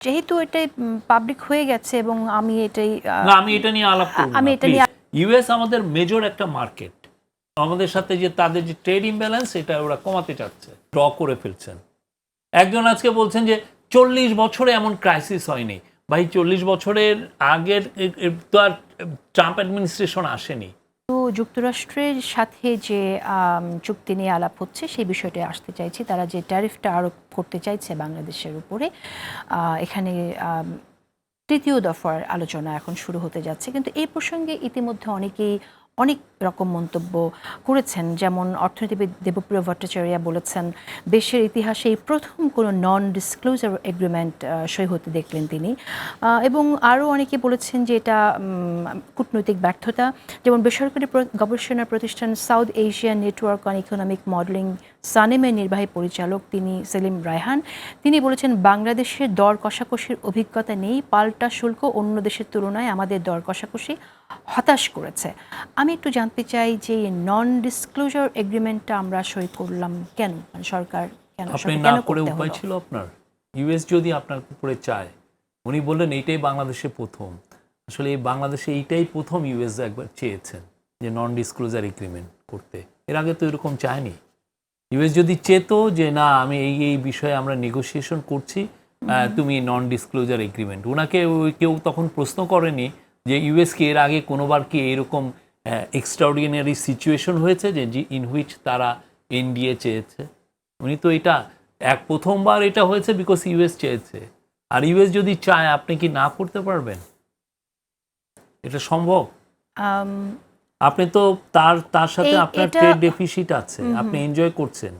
যেহেতু এটাই পাবলিক হয়ে গেছে এবং আমি এটাই না, আমি এটা নিয়ে আলাপ করব আমি না, এটা প্লিজ। নিয়ে ইউএস আমাদের মেজর একটা মার্কেট, আমাদের সাথে যে তাদের যে ট্রেড ইমব্যালেন্স এটা ওরা কমাতে চাচ্ছে, ড্র করে ফেলছেন। একজন আজকে বলছেন যে 40 বছরে এমন ক্রাইসিস হয়নি। ভাই 40 বছরের আগের তো আর ট্রাম্প অ্যাডমিনিস্ট্রেশন আসেনি। তো যুক্তরাষ্ট্রের সাথে যে চুক্তি নিয়ে আলাপ হচ্ছে সেই বিষয়টা আসতে চাইছি। তারা যে ট্যারিফটা আরোপ করতে চাইছে বাংলাদেশের উপরে, এখানে তৃতীয় দফার আলোচনা এখন শুরু হতে যাচ্ছে। কিন্তু এই প্রসঙ্গে ইতিমধ্যে অনেকেই অনেক রকম মন্তব্য করেছেন। যেমন অর্থনীতিবিদ দেবপ্রিয় ভট্টাচার্য বলেছেন, দেশের ইতিহাসে এই প্রথম কোনো নন ডিসক্লোজার এগ্রিমেন্ট সই হতে দেখলেন তিনি। এবং আরও অনেকে বলেছেন যে এটা কূটনৈতিক ব্যর্থতা। যেমন বেসরকারি গবেষণা প্রতিষ্ঠান south Asian network on economic modelling সানেমের নির্বাহী পরিচালক তিনি সেলিম রায়হান, তিনি বলেছেন বাংলাদেশের দর কষাকষির অভিজ্ঞতা নেই, পাল্টা শুল্ক অন্য দেশের তুলনায় আমাদের দর কষাকষি হতাশ করেছে। আমি একটু জানতে চাই যে নন ডিসক্লোজার এগ্রিমেন্টটা আমরা সই করলাম কেন, মানে সরকার কেন, আপনি সরকার না কেন করে করতে উপায় হলো? ছিল আপনার? ইউএস যদি আপনার উপরে চায়, উনি বললেন এইটাই বাংলাদেশে প্রথম। আসলে এই বাংলাদেশে এইটাই প্রথম ইউএস একবার চেয়েছেন যে নন ডিসক্লোজার এগ্রিমেন্ট করতে। এর আগে তো এরকম চায়নি। ইউএস যদি চেতো যে না আমি এই এই বিষয়ে আমরা নেগোসিয়েশন করছি, তুমি নন ডিসক্লোজার এগ্রিমেন্ট, ওনাকে কেউ তখন প্রশ্ন করেনি যে ইউএস কি এর আগে কোনোবার কি এরকম এক্সট্রাঅর্ডিনারি সিচুয়েশন হয়েছে যে ইন হুইচ তারা এনডিএ চেয়েছে। উনি তো এটা প্রথমবার এটা হয়েছে বিকজ ইউএস চেয়েছে। আর ইউএস যদি চায় আপনি কি না করতে পারবেন? এটা সম্ভব? আম, আপনি তো তার সাথে আপনার এটা ট্রেড ডেফিসিট আছে, আপনি এনজয় করছেন।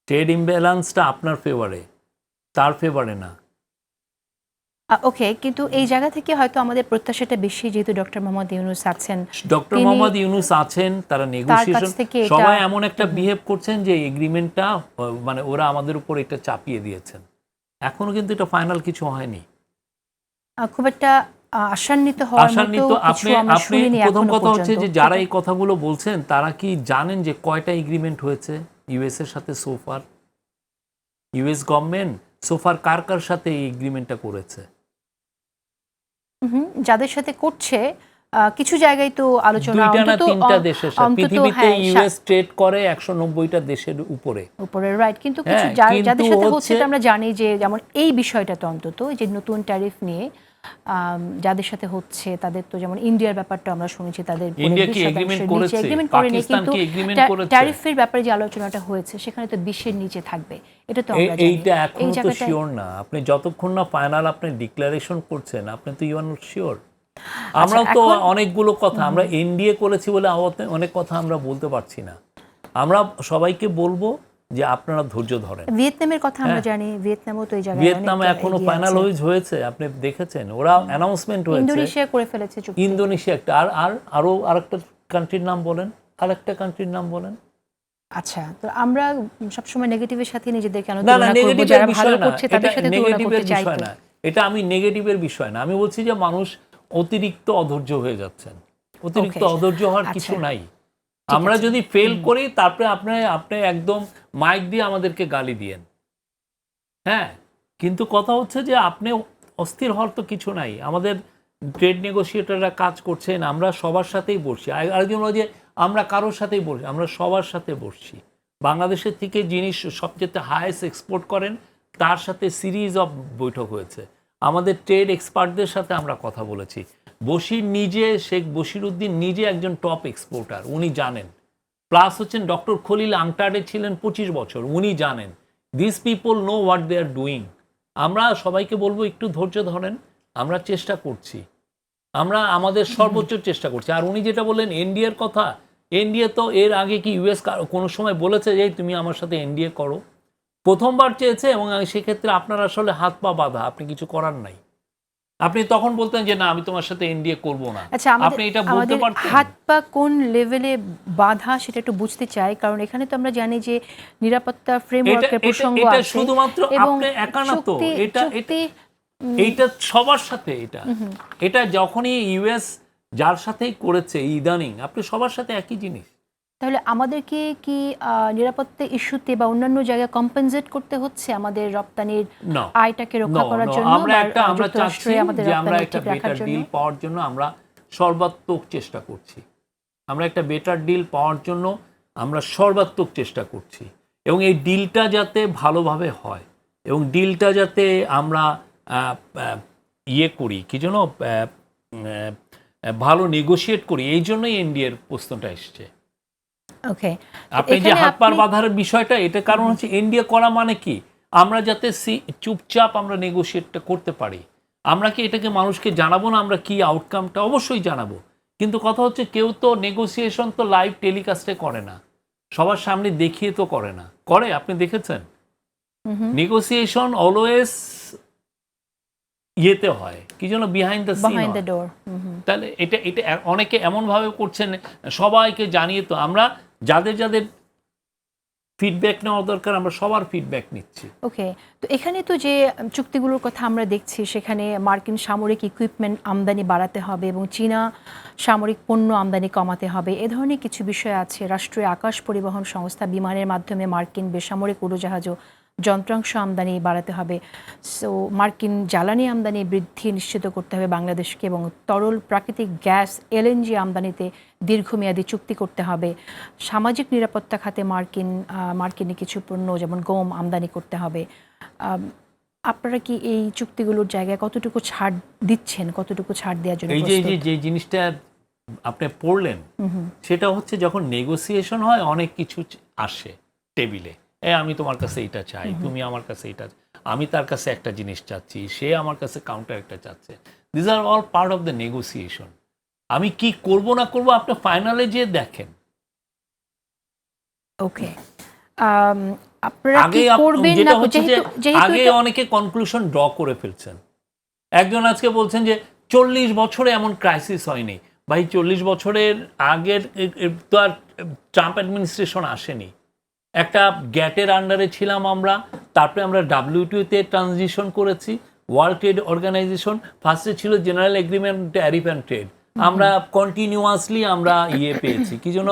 ট্রেড ইমব্যালেন্সটা আপনার ফেভারে, তার ফেভারে না। ওকে, কিন্তু এই জায়গা থেকে হয়তো আমাদের প্রত্যাশাটা বেশি, যেহেতু ডক্টর মোহাম্মদ ইউনূস আছেন, ডক্টর তিনি মোহাম্মদ ইউনূস আছেন, তারা তার কাছ নেগোসিয়েশন, থেকে এটা সবাই এমন একটা বিহেভ করছেন যে এগ্রিমেন্টটা মানে ওরা আমাদের উপর এটা চাপিয়ে দিয়েছেন। এখনো কিন্তু এটা ফাইনাল কিছু হয়নি। খুব একটা আশান্বিত হওয়ার মতো আশান্বিত কিছু আপনি আমরা আপনি শুনিনি প্রথম এখনো কথা হচ্ছে পর্যন্ত। যে যারা এই কথাগুলো বলছেন তারা কি জানেন যে কয়টা এগ্রিমেন্ট হয়েছে ইউএস এর সাথে সোফার? ইউএস গভর্নমেন্ট সোফার কার কার সাথে এই এগ্রিমেন্টটা করেছে? যাদের সাথে করছে কিছু জায়গায় তো আলোচনা দুইটা না অন্তত তিনটা দেশের সাথে। পৃথিবীতে হ্যাঁ ইউএস ট্রেড করে 190টা দেশের উপরে। উপরে, রাইট। কিন্তু কিছু হ্যাঁ, যাদের কিন্তু সাথে হচ্ছে হচ্ছে এটা আমরা জানি যে, যেমন এই বিষয়টাতে অন্তত যে নতুন ট্যারিফ নিয়ে যাদের সাথে হচ্ছে তাদের তো, যেমন ইন্ডিয়ার ব্যাপারটা আমরা শুনেছি, তাদের ইন্ডিয়া কি এগ্রিমেন্ট করেছে? পাকিস্তান কি এগ্রিমেন্ট করেছে? ট্যারিফের ব্যাপারে যে আলোচনাটা হয়েছে সেখানে তো 20-এর নিচে থাকবে, এটা তো আমরা জানি। এইটা এই এখনো তো জায়গাটা শিওর না। আপনি যতক্ষণ না ফাইনাল আপনি ডিক্লারেশন করছেন আপনি তো ইউ আর নট শিওর। আমরাও তো অনেকগুলো কথা, আমরা এনডিএ করেছি বলে অনেক কথা আমরা বলতে পারছি না। আমরা সবাইকে বলবো যে আপনারা ধৈর্য ধরেন। ভিয়েতনামের কথা আমরা জানি, ভিয়েতনামও তো এই জায়গায় ভিয়েতনামে এখনো ফাইনাল হয়েছে, আপনি দেখেছেন ওরা অ্যানাউন্সমেন্ট হয়েছে। ইন্দোনেশিয়া করে ফেলেছে চুক্তি। ইন্দোনেশিয়া একটা, আরো আরেকটা কান্ট্রির নাম বলেন, আরেকটা কান্ট্রির নাম বলেন। আচ্ছা, তো আমরা সবসময় নেগেটিভের সাথে নিজেদেরকে না না, তুলনা করব, নেগেটিভের যারা ভালো বিষয় না, করছে তাদের সাথে তুলনা নেগেটিভের করতে চাই বিষয় তো। না। এটা আমি নেগেটিভের বিষয় না, আমি বলছি যে মানুষ অতিরিক্ত অধৈর্য হয়ে যাচ্ছেন। অতিরিক্ত অধৈর্য হওয়ার কিছু নাই। আমরা যদি ফেল করি তারপরে আপনি একদম মাইক দিয়ে আমাদেরকে গালি দিয়েন। হ্যাঁ, কিন্তু কথা হচ্ছে যে আপনি অস্থির হওয়ার তো কিছু নাই। আমাদের ট্রেড নেগোসিয়েটররা কাজ করছেন, আমরা সবার সাথেই বসছি। আরেকজন বলে যে আমরা কারোর সাথেই বসছি, আমরা সবার সাথে বসছি। বাংলাদেশের থেকে জিনিস সবচেয়ে হাইয়েস্ট এক্সপোর্ট করেন, তার সাথে সিরিজ অফ বৈঠক হয়েছে। আমাদের ট্রেড এক্সপার্টদের সাথে আমরা কথা বলেছি। বশির নিজে, শেখ বশির উদ্দিন নিজে একজন টপ এক্সপোর্টার, উনি জানেন। প্লাস হচ্ছেন ডক্টর খলিল আংটার্ডে ছিলেন 25 বছর, উনি জানেন। This people know what they are doing. আমরা সবাইকে বলবো একটু ধৈর্য ধরেন, আমরা চেষ্টা করছি, আমরা আমাদের সর্বোচ্চ চেষ্টা করছি। আর উনি যেটা বললেন এনডিএর কথা, এনডিএ তো এর আগে কি ইউএস কোনো সময় বলেছে যে তুমি আমার সাথে এনডিএ করো? প্রথমবার চেয়েছে, এবং সেক্ষেত্রে আপনার আসলে হাত পা বাঁধা, আপনি কিছু করার নাই। আপনি তখন বলতেন যে না আমি তোমার সাথে এনডিএ করব না। আচ্ছা, আপনি এটা বলতে পারতেন। হাত পা কোন লেভেলে বাধা সেটা একটু বুঝতে চাই, কারণ এখানে তো আমরা জানি যে নিরাপত্তা ফ্রেমওয়ার্কের প্রসঙ্গ আছে। এটা শুধুমাত্র আপনি একা না তো, এটা সবার সাথে। এটা যখনই ইউএস যার সাথেই করেছে ইদানিং, আপনি সবার সাথে একই জিনিস। তাহলে আমাদেরকে কি নিরাপত্তা ইস্যুতে বা অন্যান্য জায়গায় কম্পেনসেট করতে হচ্ছে আমাদের রপ্তানির No, আয়টাকে রক্ষা করার জন্য আমরা বা আমরা চাচ্ছি যুক্তরাষ্ট্রে আমাদের যে আমরা রপ্তানি একটা ঠিক রাখার বেটার জন্য? ডিল পাওয়ার জন্য আমরা সর্বাত্মক চেষ্টা করছি। আমরা একটা বেটার ডিল পাওয়ার জন্য আমরা সর্বাত্মক চেষ্টা করছি, এবং এই ডিলটা যাতে ভালোভাবে হয় এবং ডিলটা যাতে আমরা ইয়ে করি কি যেন ভালো নেগোশিয়েট করি, এই জন্যই এনডিএর প্রশ্নটা এসছে। ওকে, আপনি যে হাত পার বাঁধার বিষয়টা, এটা কারণ হচ্ছে এনডিএ করা মানে কি আমরা যাতে চুপচাপ আমরা নেগোশিয়েটটা করতে পারি। আমরা কি এটাকে মানুষকে জানাবো না আমরা কি আউটকামটা? অবশ্যই জানাবো, কিন্তু কথা হচ্ছে কেউ তো নেগোসিয়েশন তো লাইভ টেলিকাস্টে করে না, সবার সামনে দেখিয়ে তো করে না। করে? আপনি দেখেছেন? নেগোসিয়েশন অলওয়েজ ইয়েতে হয় কি যেন behind the scene. Behind the door. তাহলে এটা এটা অনেকে এমনভাবে করছেন সবাইকে জানিয়ে, তো আমরা যাদের যাদের ফিডব্যাক নেওয়া দরকার আমরা সবার ফিডব্যাক নিচ্ছি। ওকে, তো এখানে তো যে চুক্তিগুলোর কথা আমরা দেখছি সেখানে মার্কিন সামরিক ইকুইপমেন্ট আমদানি বাড়াতে হবে এবং চীনা সামরিক পণ্য আমদানি কমাতে হবে, এ ধরনের কিছু বিষয় আছে। রাষ্ট্রীয় আকাশ পরিবহন সংস্থা বিমানের মাধ্যমে মার্কিন বেসামরিক উড়োজাহাজ ও যন্ত্রাংশ আমদানি বাড়াতে হবে। সো মার্কিন জ্বালানি আমদানি বৃদ্ধি নিশ্চিত করতে হবে বাংলাদেশকে, এবং তরল প্রাকৃতিক গ্যাস এলএনজি আমদানিতে দীর্ঘমেয়াদী চুক্তি করতে হবে। সামাজিক নিরাপত্তা খাতে মার্কিনে কিছু পণ্য যেমন গম আমদানি করতে হবে। আপনারা কি এই চুক্তিগুলোর জায়গায় কতটুকু ছাড় দিচ্ছেন, কতটুকু ছাড় দেওয়ার জন্য এই প্রস্তুত? যে জিনিসটা আপনি পড়লেন, সেটা হচ্ছে যখন নেগোসিয়েশন হয় অনেক কিছু আসে টেবিলে। আমি তোমার কাছে এটা চাই, তুমি আমার কাছে এটা, আমি তার কাছে একটা জিনিস চাচ্ছি, সে আমার কাছে কাউন্টার একটা চাচ্ছে। This are all part of the negotiation. আমি কি করব না করব আপনি ফাইনালে যে দেখেন। ওকে, আপনারা কি করবেন না? আগে অনেকে কনক্লুশন ড্র করে ফেলছেন। একজন আজকে বলছেন যে 40 বছরে এমন ক্রাইসিস হয়নি। ভাই 40 বছরের আগের তো আর ট্রাম্প অ্যাডমিনিস্ট্রেশন আসেনি। একটা গ্যাটের আন্ডারে ছিলাম আমরা, তারপরে আমরা WTO-তে ট্রানজিশন করেছি, ওয়ার্ল্ড ট্রেড অর্গানাইজেশন। ফার্স্টে ছিল general agreement tariff and trade. আমরা কন্টিনিউয়াসলি আমরা পেয়েছি কি জন্য,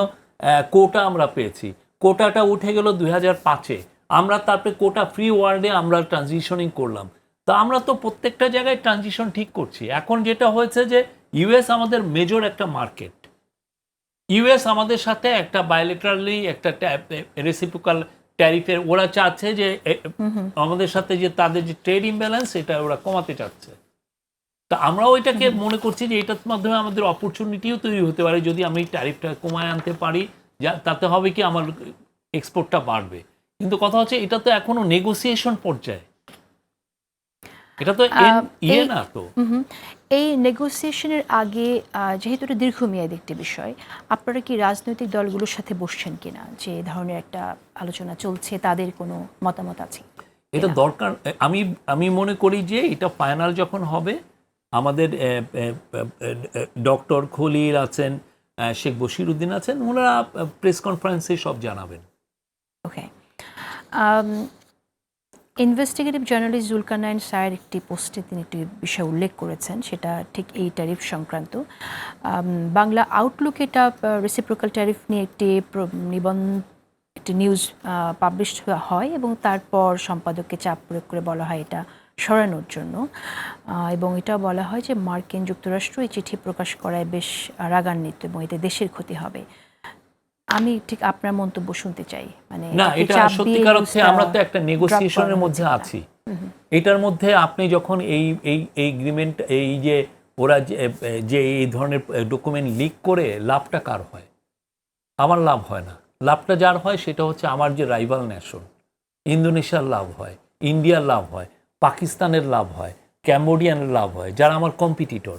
কোটা আমরা পেয়েছি। কোটাটা উঠে গেল 2005-এ। আমরা তারপরে কোটা ফ্রি ওয়ার্ল্ডে আমরা ট্রানজিশনিং করলাম। তো আমরা তো প্রত্যেকটা জায়গায় ট্রানজিশন ঠিক করছি। এখন যেটা হয়েছে যে ইউএস আমাদের মেজর একটা মার্কেট। ইউএস আমাদের সাথে একটা বায়োলেটারালি একটা রেসিপ্রোকাল ট্যারিফের ওরা চাচ্ছে যে আমাদের সাথে যে তাদের যে ট্রেড ইমব্যালেন্স এটা ওরা কমাতে চাচ্ছে। তা আমরা ওইটাকে মনে করছি যে এটার মাধ্যমে আমাদের অপরচুনিটিও তৈরি হতে পারে যদি আমি ট্যারিফটা কমায় আনতে পারি, তাতে হবে কি আমার এক্সপোর্টটা বাড়বে। কিন্তু কথা হচ্ছে এটা তো এখনো নেগোসিয়েশন পর্যায়ে, এটা তো না। তো এই নেগোসিয়েশনের আগে যেহেতু এটা দীর্ঘমেয়াদী একটি বিষয়, আপনারা কি রাজনৈতিক দলগুলোর সাথে বসছেন কিনা, যে ধরনের একটা আলোচনা চলছে, তাদের কোনো মতামত আছে? এটা দরকার। আমি মনে করি যে এটা ফাইনাল যখন হবে, আমাদের ডক্টর খলিল আছেন, শেখ বশিরউদ্দিন আছেন, ওনারা প্রেস কনফারেন্সে সব জানাবেন। ওকে, ইনভেস্টিগেটিভ জার্নালিস্ট জুলকারনাইন স্যার একটি পোস্টে তিনি একটি বিষয় উল্লেখ করেছেন, সেটা ঠিক এই ট্যারিফ সংক্রান্ত। বাংলা আউটলুক এটা রেসিপ্রোকাল ট্যারিফ নিয়ে একটি নিউজ পাবলিশ হয় এবং তারপর সম্পাদককে চাপ প্রয়োগ করে বলা হয় এটা সরানোর জন্য, এবং এটা বলা হয় যে মার্কিন যুক্তরাষ্ট্র এই চিঠি প্রকাশ করায় বেশ রাগান্বিত এবং এতে দেশের ক্ষতি হবে। আমি ঠিক আপনার মন্তব্য শুনতে চাই। মানে না, এটা সত্যিকার অর্থে আমরা তো একটা নেগোসিয়েশনের মধ্যে আছি। এটার মধ্যে আপনি যখন এই এগ্রিমেন্ট, এই যে ওরা যে এই ধরনের ডকুমেন্ট লিক করে, লাভটা কার হয়? আমার লাভ হয় না। লাভটা যার হয় সেটা হচ্ছে আমার যে রাইভাল নেশন, ইন্দোনেশিয়ার লাভ হয়, ইন্ডিয়ার লাভ হয়, পাকিস্তানের লাভ হয়, ক্যাম্বোডিয়ানের লাভ হয়, যারা আমার কম্পিটিটর।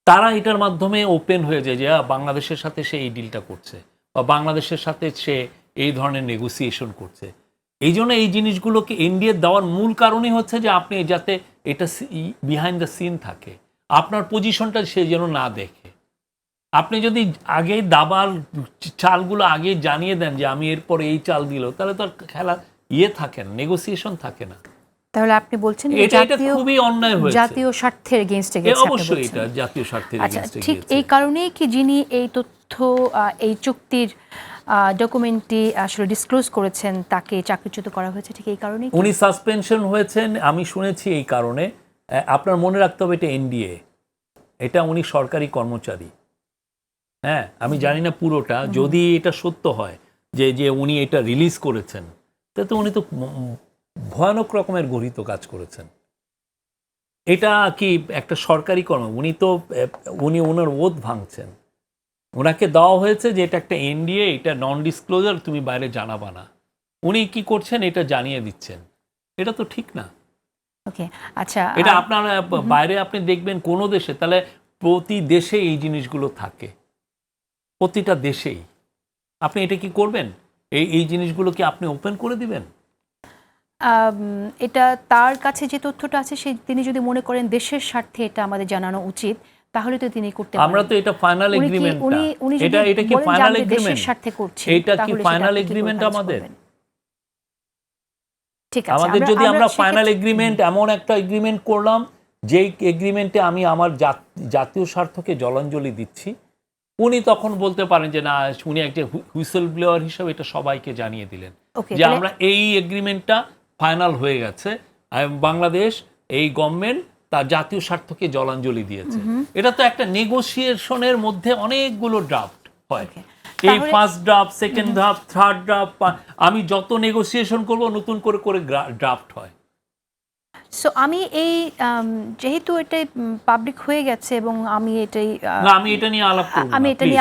তারা এটার মাধ্যমে ওপেন হয়ে যায় যে বাংলাদেশের সাথে সে এই ডিলটা করছে বা বাংলাদেশের সাথে সে এই ধরনের নেগোসিয়েশন করছে। এই জন্য এই জিনিসগুলোকে এনডিএ দেওয়ার মূল কারণই হচ্ছে যে আপনি যাতে এটা বিহাইন্ড দ্য সিন থাকে, আপনার পজিশনটা সে যেন না দেখে। আপনি যদি আগে দাবার চালগুলো আগে জানিয়ে দেন যে আমি এরপর এই চাল দিল, তাহলে তো খেলা থাকে না, নেগোসিয়েশন থাকে না। তাহলে আপনি বলছেন এটা খুবই অন্যায় হয়েছে, জাতীয় স্বার্থের এগেইনস্টে গেছে। অবশ্যই এটা জাতীয় স্বার্থের এগেইনস্টে গেছে। ঠিক এই কারণেই কি যিনি এই তথ্য এই চুক্তির ডকুমেন্টটি আসলে ডিসক্লোজ করেছেন তাকে চাকরিচ্যুত করা হয়েছে ঠিক এই কারণেই? উনি সাসপেনশন হয়েছেন আমি শুনেছি এই কারণে। আপনার মনে রাখতে হবে এটা এনডিএ, এটা উনি সরকারি কর্মচারী। হ্যাঁ, আমি জানি না পুরোটা, যদি এটা সত্য হয় যে যে উনি এটা রিলিজ করেছেন, তাতে উনি তো ভয়ানক রকমের গর্হিত কাজ করেছেন। এটা কি একটা সরকারি কর্ম, উনি ওনার ওথ ভাঙছেন। ওনাকে দেওয়া হয়েছে যে এটা একটা এনডিএ, এটা নন ডিসক্লোজার, তুমি বাইরে জানাবা না। উনি কি করছেন এটা জানিয়ে দিচ্ছেন, এটা তো ঠিক না। ওকে, আচ্ছা, এটা আপনার বাইরে আপনি দেখবেন কোনো দেশে, তাহলে প্রতি দেশে এই জিনিসগুলো থাকে, প্রতিটা দেশেই। আপনি এটা কি করবেন? এই জিনিসগুলো কি আপনি ওপেন করে দিবেন? এটা তার কাছে যে তথ্যটা আছে তিনি যদি মনে করেন দেশের স্বার্থে এটা আমাদের জানানো উচিত, তাহলে তো তিনি করতে পারেন। আমরা তো এটা ফাইনাল এগ্রিমেন্ট, এটা কি ফাইনাল এগ্রিমেন্ট? দেশের স্বার্থে করছে, এটা কি ফাইনাল এগ্রিমেন্ট আমাদের? ঠিক আছে, আমাদের যদি আমরা ফাইনাল এগ্রিমেন্ট, এমন একটা এগ্রিমেন্ট করলাম যে এগ্রিমেন্টে আমি আমার জাতীয় স্বার্থকে জলাঞ্জলি দিচ্ছি, উনি তখন বলতে পারেন যে না, উনি একটা হুইসেল ব্লোয়ার হিসেবে এটা সবাইকে জানিয়ে দিলেন যে আমরা এই এগ্রিমেন্টটা ফাইনাল হয়ে গেছে, বাংলাদেশ এই গভর্নমেন্ট তার জাতীয় স্বার্থকে জলাঞ্জলি দিয়েছে। এটা তো একটা নেগোসিয়েশনের মধ্যে অনেকগুলো ড্রাফট হয়। এই first draft, second draft, third draft, আমি যত নেগোসিয়েশন করব নতুন করে করে ড্রাফট হয়। সো আমি এই যেহেতু এটাই পাবলিক হয়ে গেছে এবং আমি এটাই না, আমি এটা নিয়ে আলাপ করব না, আমি এটা নিয়ে